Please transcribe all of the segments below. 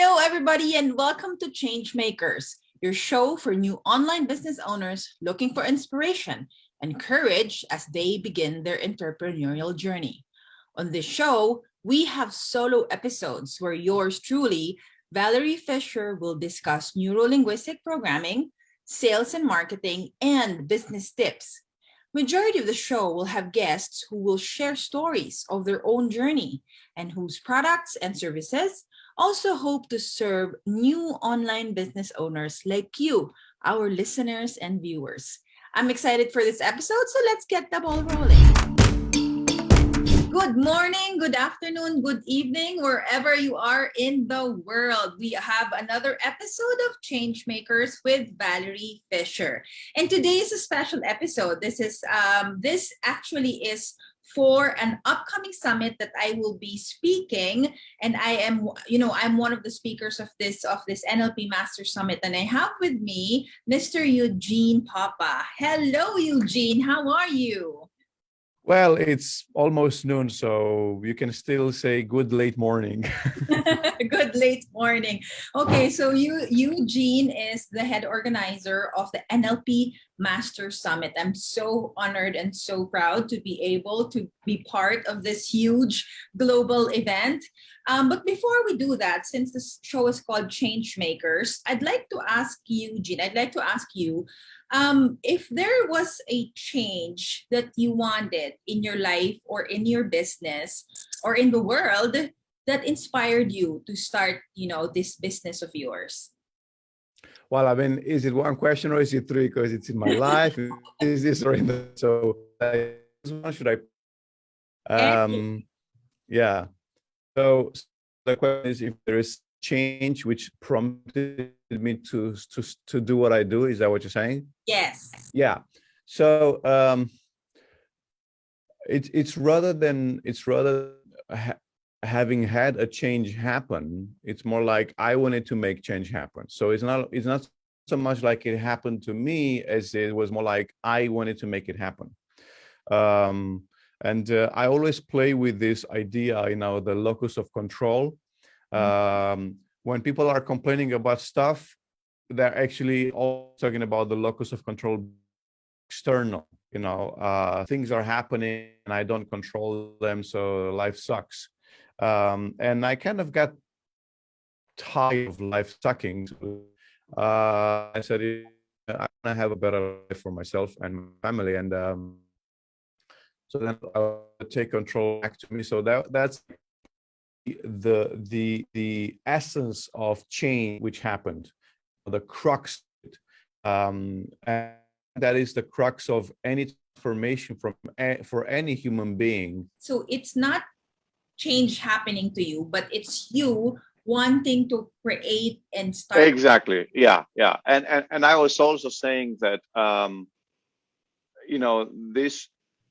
Hello, everybody, and welcome to Changemakers, your show for new online business owners looking for inspiration and courage as they begin their entrepreneurial journey. On this show, we have solo episodes where yours truly, Valerie Fischer, will discuss neuro-linguistic programming, sales and marketing, and business tips. Majority of the show will have guests who will share stories of their own journey and whose products and services also hope to serve new online business owners like you, our listeners and viewers. I'm excited for this episode, so let's get the ball rolling. Good morning, good afternoon, good evening, wherever you are in the world. We have another episode of Changemakers with Valerie Fischer. And today is a special episode. This actually is for an upcoming summit that I will be speaking, and I'm one of the speakers of this NLP Masters Summit, and I have with me Mr. Eugen Popa. Hello, Eugene. How are you? Well, it's almost noon, so you can still say good late morning. Good late morning. Okay, so Eugene is the head organizer of the NLP Masters Summit. I'm so honored and so proud to be able to be part of this huge global event. But before we do that, since this show is called Changemakers, I'd like to ask you, if there was a change that you wanted in your life or in your business or in the world that inspired you to start, this business of yours. Well, I mean, is it one question or is it three? Because it's in my life. Is this or in the, so should I? Yeah. So the question is if there is change which prompted me to do what I do. Is that what you're saying? Yes. Yeah. So it's rather having had a change happen. It's more like I wanted to make change happen. So it's not so much like it happened to me as it was more like I wanted to make it happen. And I always play with this idea, the locus of control. When people are complaining about stuff, they're actually all talking about the locus of control external. Things are happening and I don't control them, so life sucks. And I kind of got tired of life sucking. So, I said, I want to have a better life for myself and my family. And so then I'll take control back to me. So that's the essence of change which happened, the crux, and that is the crux of any transformation for any human being. So it's not change happening to you, but it's you wanting to create and start. Exactly. Yeah. And I was also saying that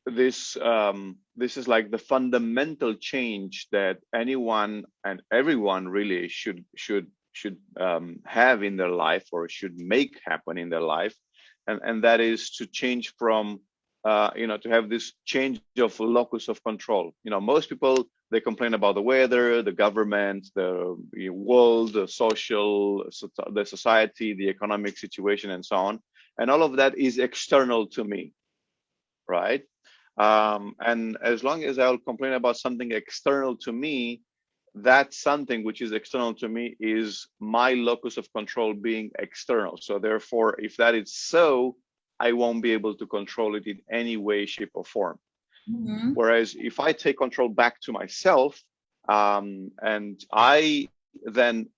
this is like the fundamental change that anyone and everyone really should have in their life, or should make happen in their life, and that is to change from to have this change of locus of control. Most people, they complain about the weather, the government, the world, the society, the economic situation, and so on, and all of that is external to me, right? And as long as I'll complain about something external to me, that something which is external to me is my locus of control being external. So therefore, if that is so, I won't be able to control it in any way, shape, or form. Mm-hmm. Whereas if I take control back to myself, and I then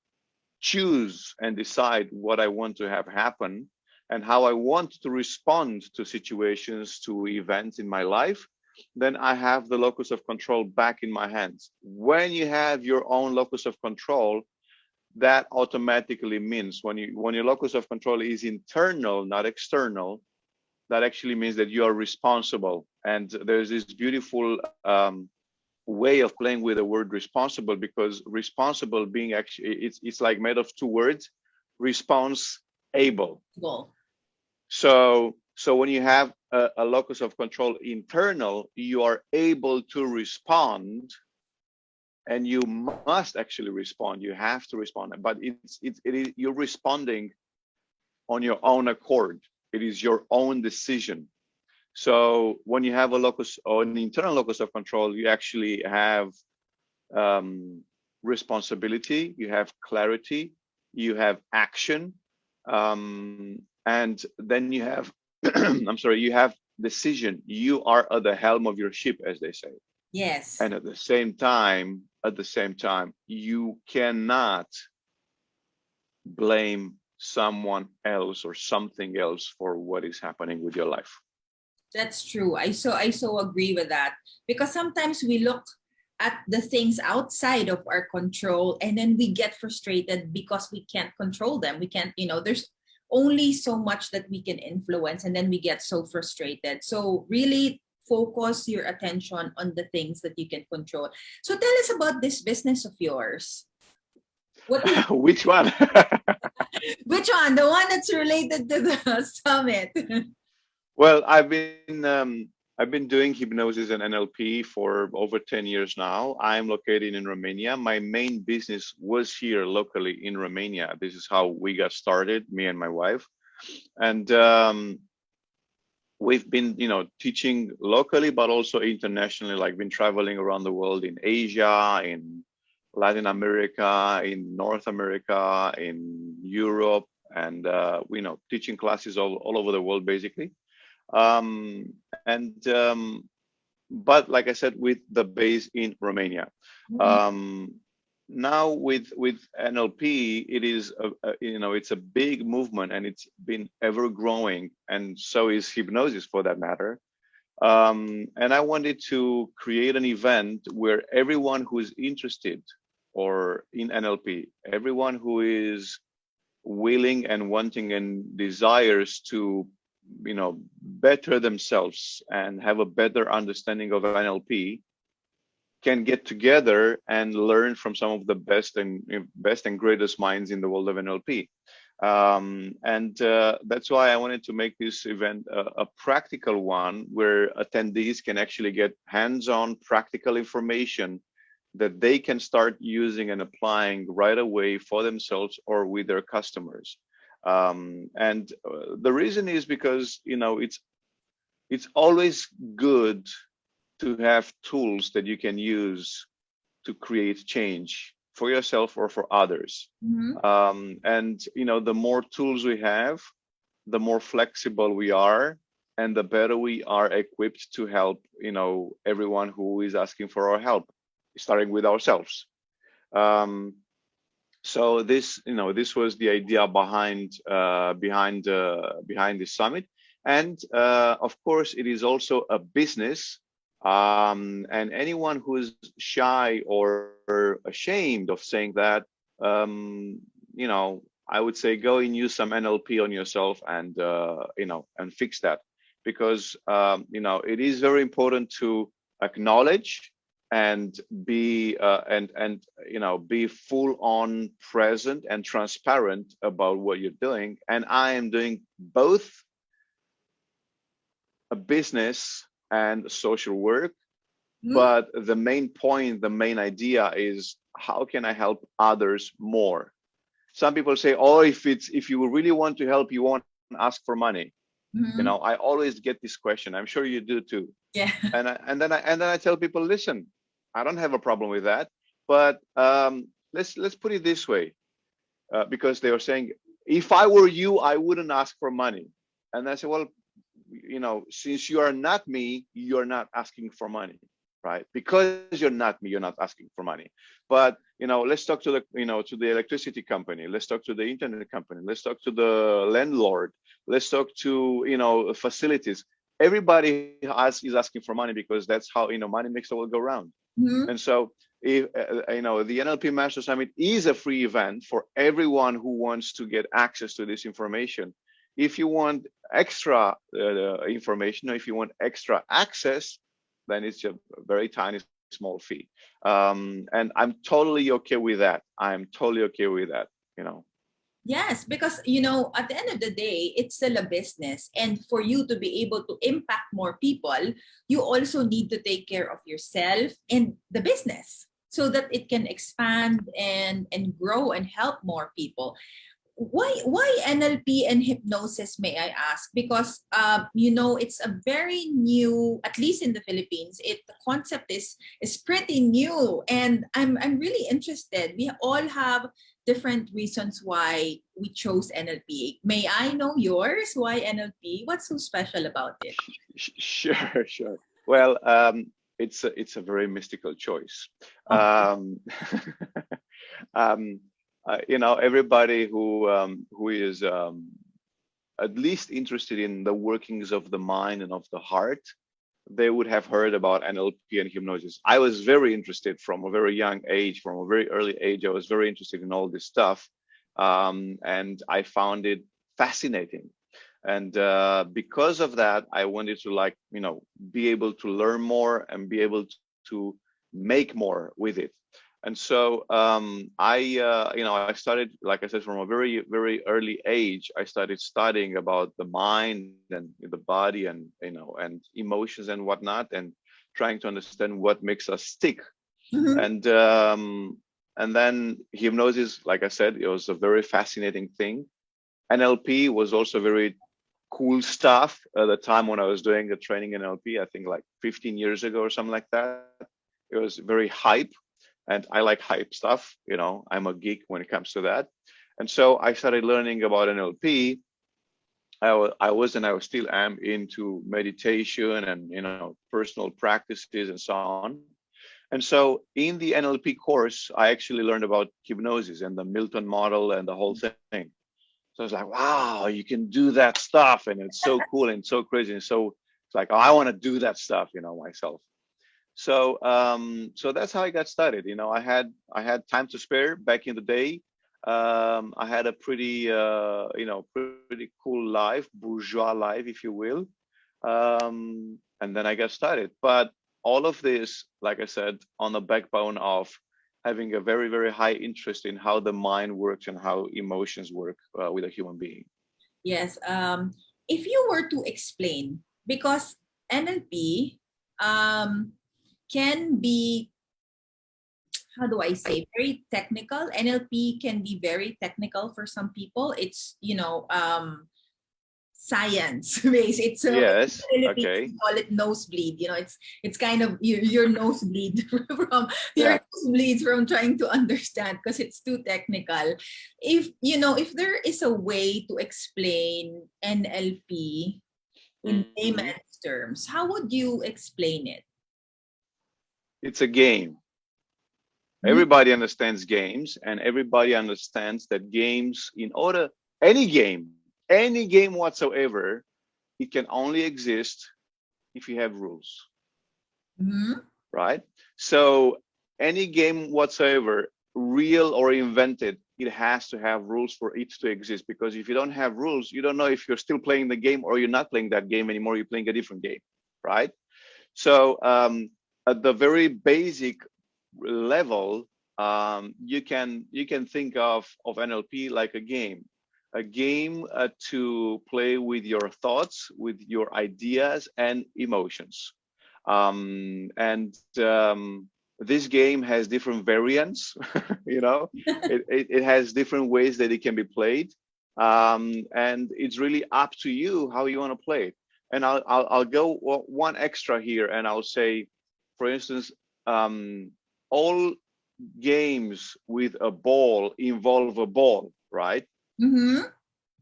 choose and decide what I want to have happen and how I want to respond to situations, to events in my life, then I have the locus of control back in my hands. When you have your own locus of control, that automatically means when your locus of control is internal, not external, that actually means that you are responsible. And there's this beautiful way of playing with the word responsible, because responsible being actually, it's like made of two words, response able. Cool. So when you have a locus of control internal, you are able to respond and you must actually respond. You have to respond, but it is you're responding on your own accord. It is your own decision. So when you have a locus or an internal locus of control, you actually have responsibility, you have clarity, you have action, and then you have I'm sorry, you have decision. You are at the helm of your ship, as they say. Yes. And at the same time, you cannot blame someone else or something else for what is happening with your life. That's true. I so agree with that, because sometimes we look at the things outside of our control and then we get frustrated because we can't control them. We can't, there's only so much that we can influence, and then we get so frustrated. So really focus your attention on the things that you can control. So tell us about this business of yours. Which one? Which one? The one that's related to the summit. Well, I've been doing hypnosis and NLP for over 10 years now. I'm located in Romania. My main business was here locally in Romania. This is how we got started, me and my wife. And we've been, teaching locally, but also internationally, like been traveling around the world in Asia, in Latin America, in North America, in Europe, and, teaching classes all over the world, basically. But like I said, with the base in Romania. Now with NLP, it is it's a big movement, and it's been ever growing, and so is hypnosis for that matter. And I wanted to create an event where everyone who is interested or in NLP, everyone who is willing and wanting and desires to better themselves and have a better understanding of NLP can get together and learn from some of the best and greatest minds in the world of NLP. That's why I wanted to make this event a practical one, where attendees can actually get hands-on practical information that they can start using and applying right away for themselves or with their customers. The reason is because it's always good to have tools that you can use to create change for yourself or for others. The more tools we have, the more flexible we are, and the better we are equipped to help everyone who is asking for our help, starting with ourselves. So this was the idea behind the summit, and of course it is also a business. And anyone who is shy or ashamed of saying that, I would say go and use some NLP on yourself and and fix that, because it is very important to acknowledge and be be full on present and transparent about what you're doing. And I am doing both a business and social work, but the main idea is, how can I help others more? Some people say, oh, if you really want to help, you won't ask for money. I always get this question. I'm sure you do too. Yeah. And then I tell people, listen, I don't have a problem with that, but let's put it this way, because they were saying, if I were you, I wouldn't ask for money. And I said, well, since you are not me, you're not asking for money, right? Because you're not me, you're not asking for money. But let's talk to the electricity company. Let's talk to the internet company. Let's talk to the landlord. Let's talk to facilities. Everybody is asking for money, because that's how money makes the world go round. And so, if the NLP Masters Summit is a free event for everyone who wants to get access to this information. If you want extra information, or if you want extra access, then it's a very tiny, small fee. And I'm totally okay with that. Yes, because, at the end of the day, it's still a business. And for you to be able to impact more people, you also need to take care of yourself and the business. so that it can expand and grow and help more people. Why NLP and hypnosis, may I ask? Because it's a very new, at least in the Philippines, the concept is pretty new, and I'm really interested. We all have different reasons why we chose NLP. May I know yours? Why NLP? What's so special about it? Sure, sure. Well, it's a very mystical choice. Everybody who is at least interested in the workings of the mind and of the heart, they would have heard about NLP and hypnosis. I was very interested from a very young age, from a very early age. I was very interested in all this stuff, and I found it fascinating. And because of that, I wanted to be able to learn more and be able to make more with it. And so I started, like I said, from a very, very early age. I started studying about the mind and the body and and emotions and whatnot, and trying to understand what makes us tick. Mm-hmm. And then hypnosis, like I said, it was a very fascinating thing. NLP was also very cool stuff at the time when I was doing the training in NLP. I think like 15 years ago or something like that. It was very hype. And I like hype stuff, I'm a geek when it comes to that. And so I started learning about NLP. I was and I still am into meditation and, personal practices and so on. And so in the NLP course, I actually learned about hypnosis and the Milton model and the whole thing. So I was like, wow, you can do that stuff. And it's so cool and so crazy. And so it's like, oh, I want to do that stuff, myself. So that's how I got started. I had time to spare back in the day. I had a pretty pretty cool life, bourgeois life, if you will. And then I got started. But all of this, like I said, on the backbone of having a very, very high interest in how the mind works and how emotions work with a human being. Yes. If you were to explain, because NLP can be, how do I say, very technical. NLP can be very technical for some people. It's, science based. It's yes, okay. We call it nosebleed. It's kind of your nosebleed from your nosebleeds from trying to understand, because it's too technical. If there is a way to explain NLP in layman's terms, how would you explain it? It's a game. Everybody understands games, and everybody understands that games, any game whatsoever, it can only exist if you have rules. Right? So any game whatsoever, real or invented, it has to have rules for it to exist, because if you don't have rules, you don't know if you're still playing the game or you're not playing that game anymore, you're playing a different game, right? So at the very basic level, you can think of NLP like a game to play with your thoughts, with your ideas and emotions. This game has different variants. It has different ways that it can be played, and it's really up to you how you want to play it. And I'll go one extra here, and I'll say, for instance, all games with a ball involve a ball, right?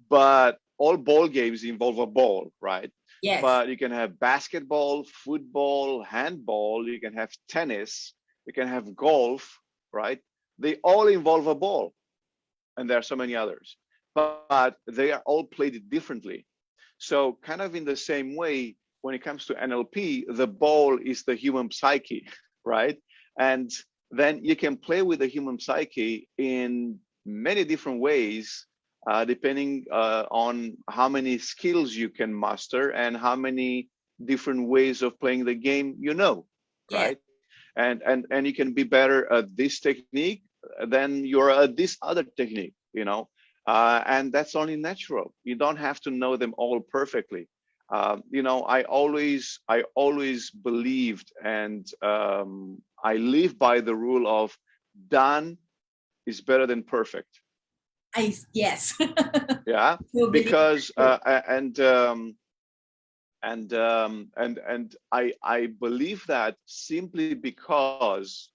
But all ball games involve a ball, right? Yes. But you can have basketball, football, handball, you can have tennis, you can have golf, right? They all involve a ball. And there are so many others, but they are all played differently. So kind of in the same way, when it comes to NLP, the ball is the human psyche, right? And then you can play with the human psyche in many different ways, depending on how many skills you can master and how many different ways of playing the game right? And you can be better at this technique than you're at this other technique, and that's only natural. You don't have to know them all perfectly. I always believed, and I live by the rule of done is better than perfect. Yes. Yeah, So because and I believe that simply because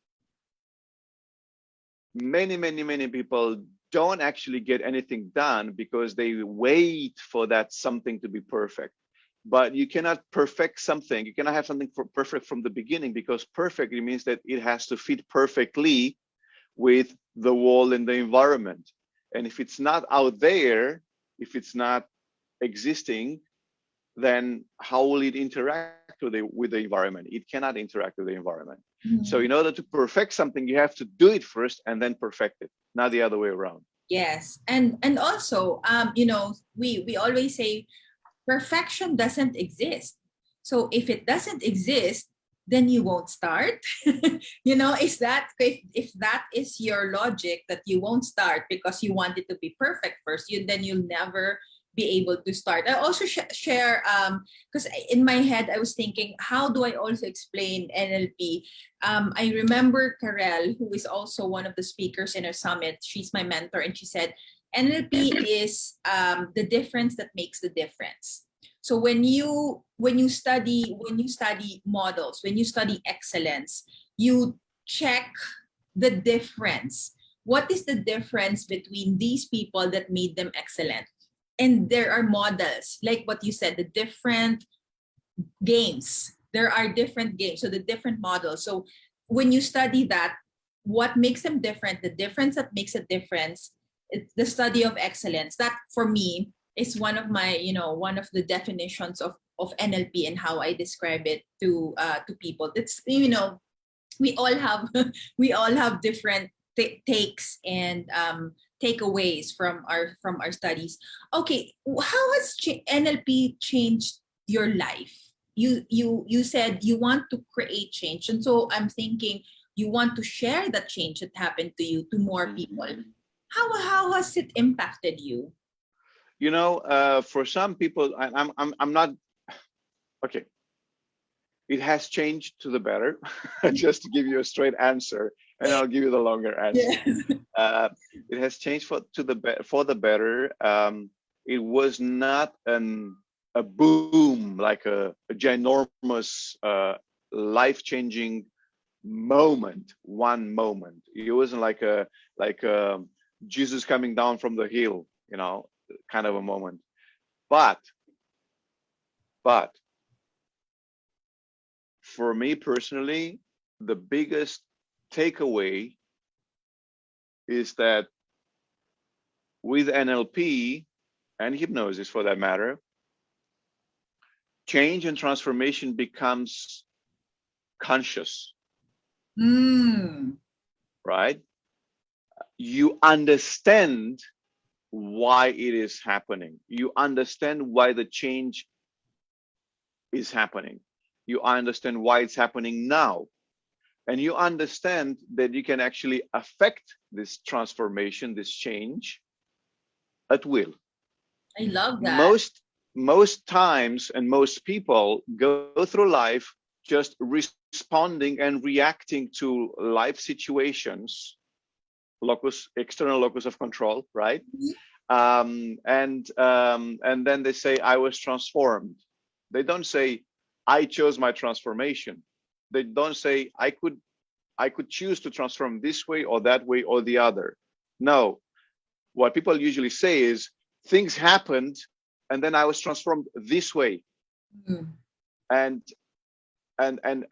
many people don't actually get anything done because they wait for that something to be perfect. But you cannot perfect something. You cannot have something perfect from the beginning, because perfect, it means that it has to fit perfectly with the world and the environment. And if it's not out there, if it's not existing, then how will it interact with the environment? It cannot interact with the environment. So in order to perfect something, you have to do it first and then perfect it, not the other way around. Yes, and also, we always say perfection doesn't exist. So if it doesn't exist, then you won't start. Is that if that is your logic, that you won't start because you want it to be perfect first, then you'll never be able to start. I also share because in my head I was thinking, how do I also explain NLP? I remember Karel, who is also one of the speakers in our summit. She's my mentor, and she said NLP is the difference that makes the difference. So when you study models, when you study excellence, you check the difference. What is the difference between these people that made them excellent? And there are models, like what you said, the different games. There are different games, so the different models. So when you study that, what makes them different, the difference that makes a difference, it's the study of excellence. That for me is one of my, one of the definitions of NLP and how I describe it to people. It's, we all have we all have different takes and takeaways from our studies. Okay, how has NLP changed your life? You said you want to create change, and so I'm thinking you want to share that change that happened to you to more people. How has it impacted you? For some people, I'm not okay. It has changed to the better. Just to give you a straight answer, and I'll give you the longer answer. Yeah. It has changed for the better. It was not a boom, like a ginormous life-changing moment, one moment. It wasn't like Jesus coming down from the hill, kind of a moment. But for me personally, the biggest takeaway is that with NLP and hypnosis, for that matter, change and transformation becomes conscious. Right? You understand why it is happening. You understand why the change is happening. You understand why it's happening now. And you understand that you can actually affect this transformation, this change at will. I love that. Most times and most people go through life just responding and reacting to life situations, external locus of control, right? And then they say, I was transformed. They don't say, I chose my transformation. They don't say, I could choose to transform this way or that way or the other. No, what people usually say is, things happened and then I was transformed this way. And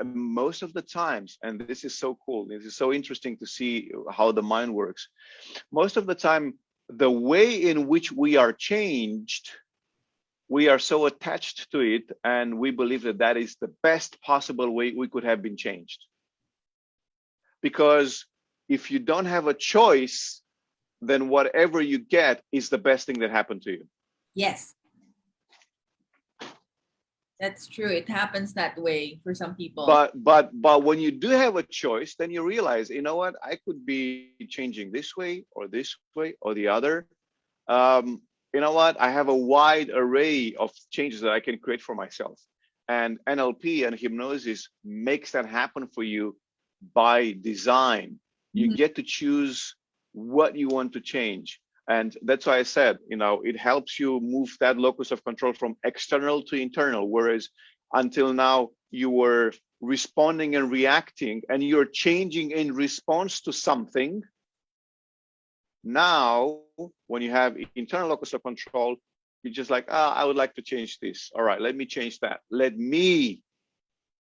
most of the times, and this is so cool, this is so interesting to see how the mind works. Most of the time, the way in which we are changed, we are so attached to it, and we believe that that is the best possible way we could have been changed. Because if you don't have a choice, then whatever you get is the best thing that happened to you. Yes. That's true. It happens that way for some people. But when you do have a choice, then you realize, you know what, I could be changing this way or the other. You know what, I have a wide array of changes that I can create for myself. And NLP and hypnosis makes that happen for you by design. You Mhm. get to choose what you want to change. And that's why I said, it helps you move that locus of control from external to internal, whereas until now you were responding and reacting, and you're changing in response to something. Now, when you have internal locus of control, you're just like, I would like to change this. All right, let me change that. Let me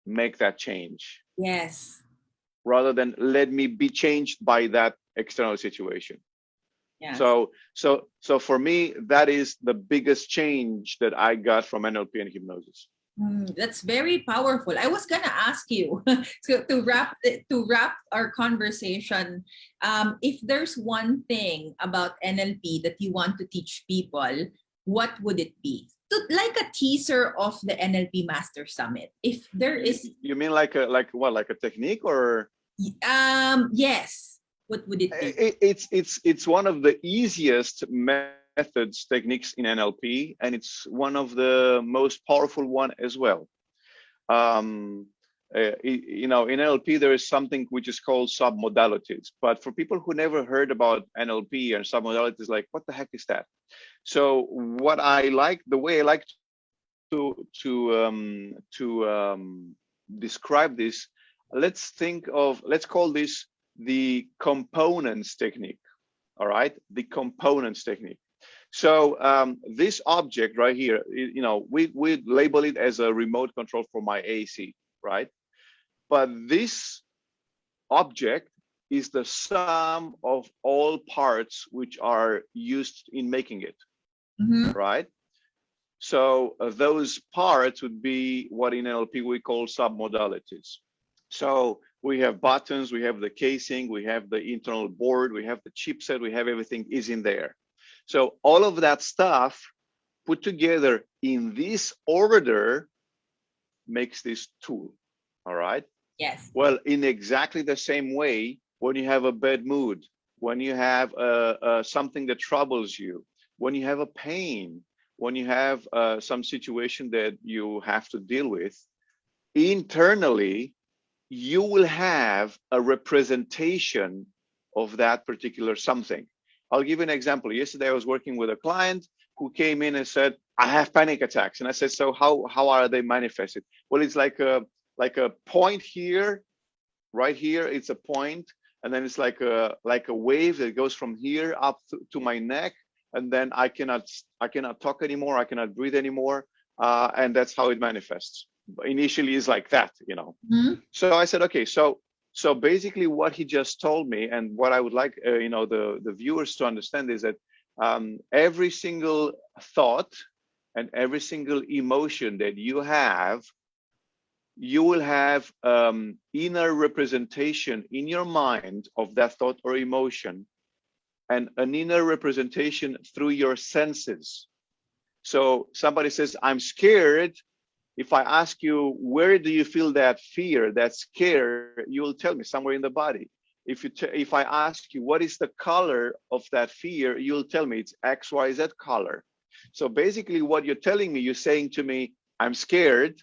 make that change, Yes. rather than let me be changed by that external situation. Yes. So for me, that is the biggest change that I got from NLP and hypnosis. That's very powerful. I was gonna ask you so to wrap our conversation, if there's one thing about NLP that you want to teach people, what would it be? Like a teaser of the NLP Masters Summit. If there is, You mean like a technique, or? yes. What would it be? It's one of the easiest methods, techniques in NLP, and it's one of the most powerful one as well. In NLP there is something which is called submodalities, but for people who never heard about NLP and submodalities, like, what the heck is that? So the way I like to describe this, let's call this the components technique. All right, the components technique. So this object right here, we label it as a remote control for my AC, right? But this object is the sum of all parts which are used in making it, right? So those parts would be what in NLP we call submodalities. So we have buttons, we have the casing, we have the internal board, we have the chipset, we have everything is in there. So all of that stuff put together in this order makes this tool. All right. Yes. Well, in exactly the same way, when you have a bad mood, when you have something that troubles you, when you have a pain, when you have some situation that you have to deal with, internally, you will have a representation of that particular something. I'll give you an example. Yesterday, I was working with a client who came in and said, I have panic attacks. And I said, so how are they manifested? Well, it's like a point here, right here, it's a point. And then it's like a wave that goes from here up to my neck. And then I cannot talk anymore. I cannot breathe anymore. And that's how it manifests. Initially is like that, So I said, okay, so basically what he just told me, and what I would like the viewers to understand, is that every single thought and every single emotion that you have, you will have inner representation in your mind of that thought or emotion, and an inner representation through your senses. So somebody says, I'm scared. If I ask you, where do you feel that fear, that scare, you will tell me somewhere in the body. If I ask you, what is the color of that fear, you'll tell me it's XYZ color. So basically what you're telling me, you're saying to me, I'm scared,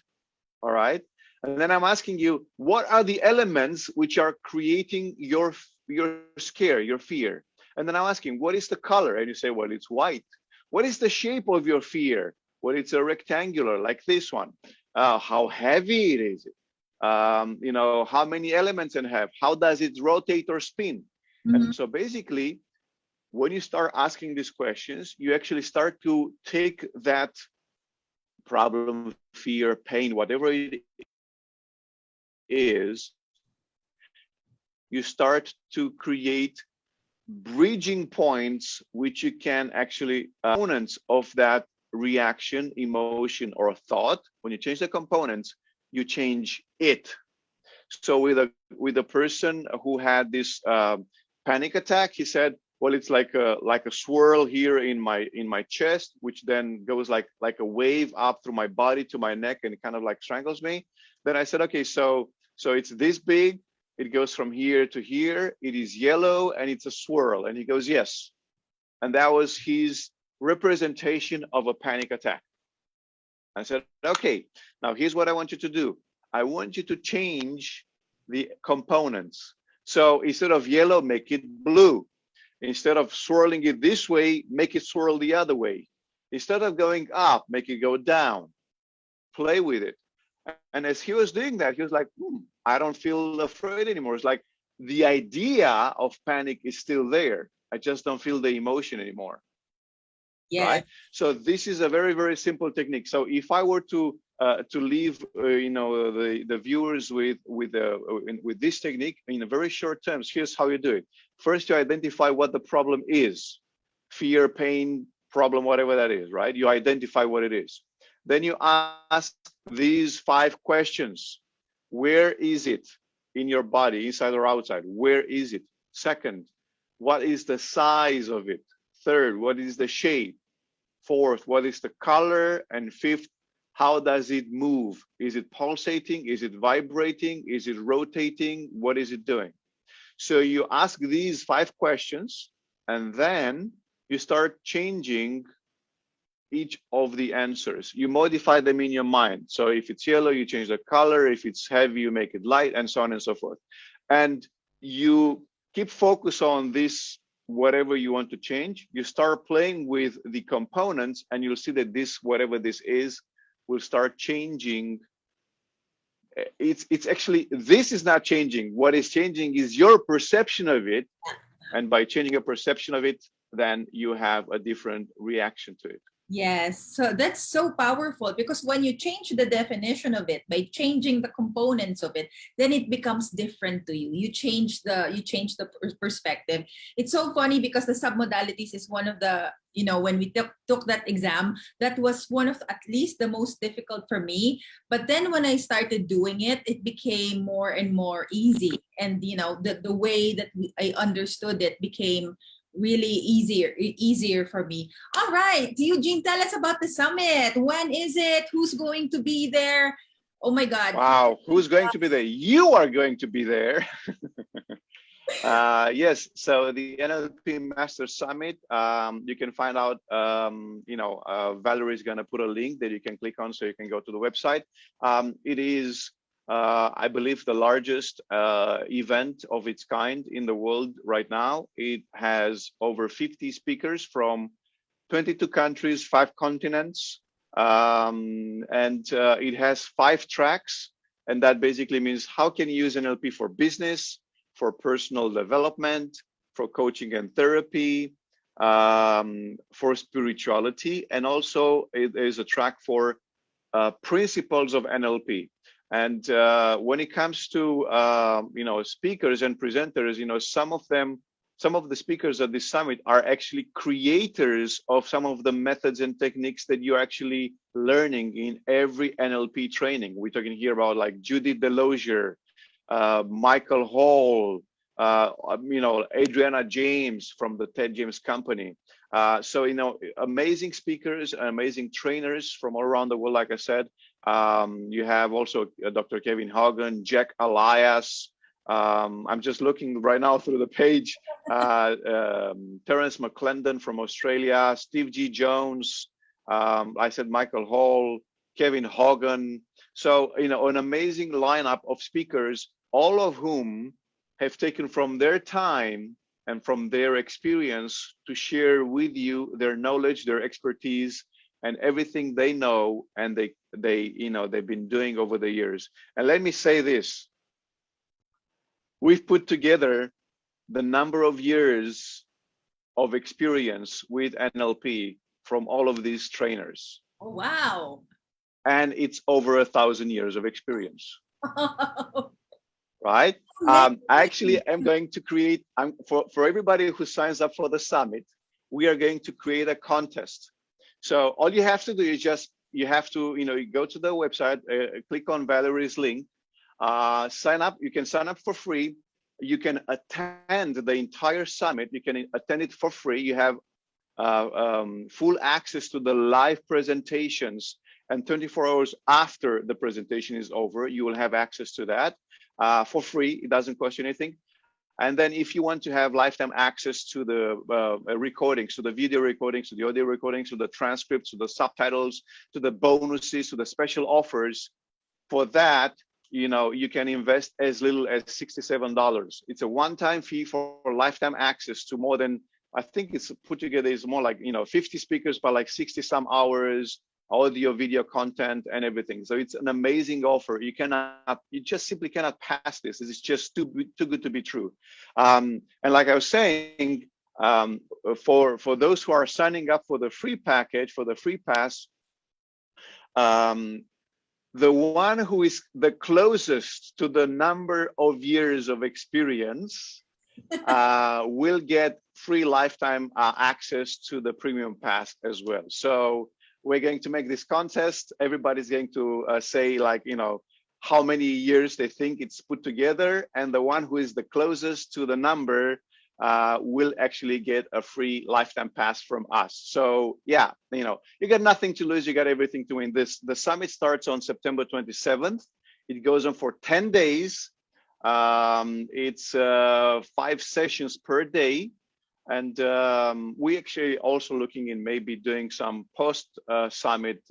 all right? And then I'm asking you, what are the elements which are creating your scare, your fear? And then I'm asking, what is the color? And you say, well, it's white. What is the shape of your fear? Well, it's a rectangular, like this one. How heavy it is? How many elements it have? How does it rotate or spin? And so basically, when you start asking these questions, you actually start to take that problem, fear, pain, whatever it is, you start to create bridging points which you can actually components of that reaction, emotion, or thought. When you change the components, you change it. So with a person who had this panic attack, he said, well, it's like a swirl here in my chest, which then goes like a wave up through my body to my neck, and it kind of like strangles me. Then I said, okay, so it's this big. It goes from here to here. It is yellow and it's a swirl. And he goes, yes. And that was his representation of a panic attack. I said, okay, now here's what I want you to do. I want you to change the components. So instead of yellow, make it blue. Instead of swirling it this way, make it swirl the other way. Instead of going up, make it go down. Play with it. And as he was doing that, he was like, I don't feel afraid anymore. It's like the idea of panic is still there. I just don't feel the emotion anymore. Yeah. Right. So this is a very, very simple technique. So if I were to leave, the viewers with this technique in a very short terms, here's how you do it. First, you identify what the problem is: fear, pain, problem, whatever that is. Right. You identify what it is. Then you ask these 5 questions. Where is it in your body, inside or outside? Where is it? Second, what is the size of it? Third, what is the shape? Fourth, what is the color? And fifth, how does it move? Is it pulsating? Is it vibrating? Is it rotating? What is it doing? So you ask these 5 questions, and then you start changing each of the answers. You modify them in your mind. So if it's yellow, you change the color. If it's heavy, you make it light, and so on and so forth. And you keep focus on this, whatever you want to change. You start playing with the components, and you'll see that this, whatever this is, will start changing. It's actually, this is not changing. What is changing is your perception of it. And by changing your perception of it, then you have a different reaction to it. Yes, so that's so powerful, because when you change the definition of it by changing the components of it, then it becomes different to you. You change the perspective. It's so funny because the submodalities is one of the, when we took that exam, that was one of at least the most difficult for me. But then when I started doing it, it became more and more easy, and the way that I understood it became really easier for me. All right, Eugene, tell us about the summit. When is it? Who's going to be there? Oh my God. Wow, who's going to be there? You are going to be there. Yes, so the NLP Masters Summit, you can find out, Valerie is going to put a link that you can click on so you can go to the website. It is I believe the largest event of its kind in the world right now. It has over 50 speakers from 22 countries, 5 continents, and it has 5 tracks. And that basically means how can you use NLP for business, for personal development, for coaching and therapy, for spirituality, and also there's a track for principles of NLP. And when it comes to speakers and presenters, some of the speakers at this summit are actually creators of some of the methods and techniques that you're actually learning in every NLP training. We're talking here about like Judith Delosier, Michael Hall, Adriana James from the Ted James Company. So amazing speakers, amazing trainers from all around the world. Like I said, you have also Dr. Kevin Hogan, Jack Elias. I'm just looking right now through the page. Terence McClendon from Australia, Steve G. Jones. I said Michael Hall, Kevin Hogan. So an amazing lineup of speakers, all of whom have taken from their time and from their experience to share with you their knowledge, their expertise, and everything they know and they've been doing over the years. And let me say this: we've put together the number of years of experience with NLP from all of these trainers. Oh, wow. And it's over 1,000 years of experience. Right? I actually am going to create, for everybody who signs up for the summit, we are going to create a contest. So all you have to do is you have to, you go to the website, click on Valerie's link, sign up. You can sign up for free. You can attend the entire summit. You can attend it for free. You have full access to the live presentations, and 24 hours after the presentation is over, you will have access to that for free. It doesn't cost you anything. And then if you want to have lifetime access to the recordings, to the video recordings, to the audio recordings, to the transcripts, to the subtitles, to the bonuses, to the special offers, for that, you can invest as little as $67. It's a one-time fee for lifetime access to more than, I think it's put together is more like 50 speakers by like 60 some hours, audio, video content, and everything. So it's an amazing offer. You just simply cannot pass this. It's just too good to be true. And like I was saying, for those who are signing up for the free package, for the free pass, the one who is the closest to the number of years of experience will get free lifetime access to the premium pass as well. So we're going to make this contest. Everybody's going to say how many years they think it's put together, and the one who is the closest to the number will actually get a free lifetime pass from us. So yeah, you got nothing to lose, you got everything to win. The summit starts on September 27th. It goes on for 10 days. It's 5 sessions per day. And we actually also looking in maybe doing some post-summit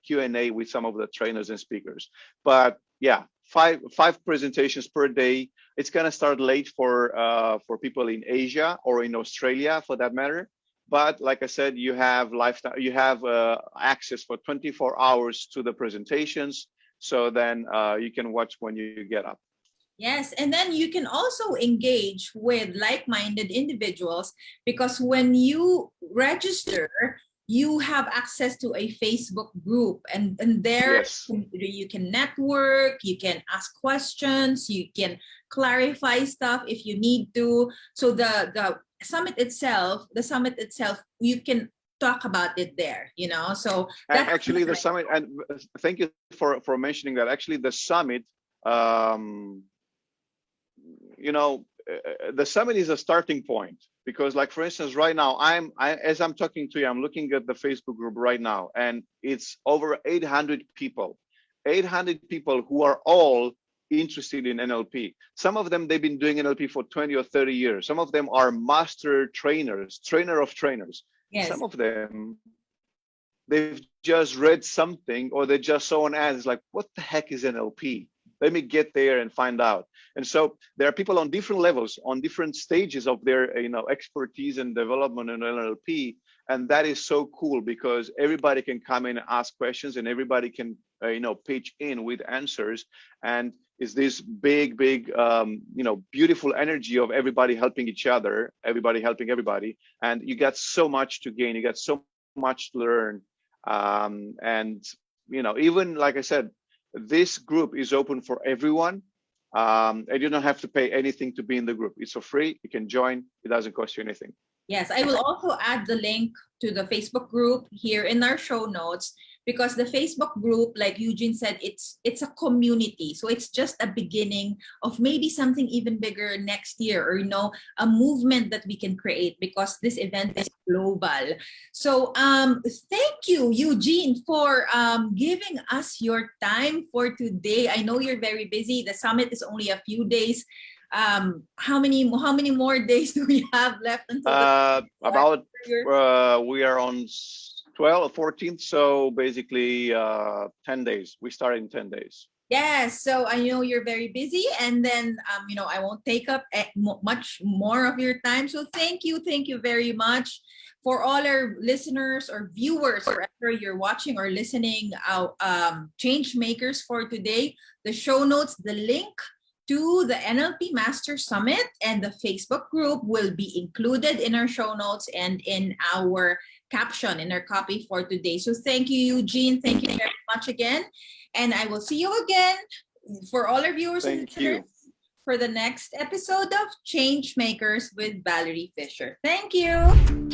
Q&A with some of the trainers and speakers. But yeah, five presentations per day. It's gonna start late for people in Asia or in Australia, for that matter. But like I said, you have access for 24 hours to the presentations. So then you can watch when you get up. Yes, and then you can also engage with like-minded individuals, because when you register, you have access to a Facebook group, and there Yes. you can network, you can ask questions, you can clarify stuff if you need to. So the summit itself, you can talk about it there, so And actually the summit, and thank you for mentioning that. Actually the summit, the summit is a starting point, because like for instance right now as I'm talking to you, I'm looking at the Facebook group right now, and it's over 800 people who are all interested in NLP. Some of them, they've been doing NLP for 20 or 30 years. Some of them are master trainers, trainer of trainers. Yes. Some of them, they've just read something, or they just saw an ad. It's like, what the heck is NLP? Let me get there and find out. And so there are people on different levels, on different stages of their expertise and development in NLP. And that is so cool, because everybody can come in and ask questions, and everybody can pitch in with answers. And it's this big beautiful energy of everybody helping each other, everybody helping everybody. And you got so much to gain, you got so much to learn. And even like I said, this group is open for everyone, and you don't have to pay anything to be in the group. It's for free. You can join. It doesn't cost you anything. Yes, I will also add the link to the Facebook group here in our show notes, because the Facebook group, like Eugen said, it's a community. So it's just a beginning of maybe something even bigger next year, or a movement that we can create, because this event is global. So thank you, Eugen, for giving us your time for today. I know you're very busy. The summit is only a few days. How many more days do we have left until we are on 12th or 14th, so basically 10 days. We start in 10 days. Yes, so I know you're very busy, and then I won't take up much more of your time. So thank you very much. For all our listeners or viewers, wherever you're watching or listening, change makers for today, the show notes, the link to the NLP Masters Summit and the Facebook group will be included in our show notes and in our caption, in our copy for today. So thank you, Eugen. Thank you very much again. And I will see you again for all our viewers and listeners for the next episode of Change Makers with Valerie Fischer. Thank you.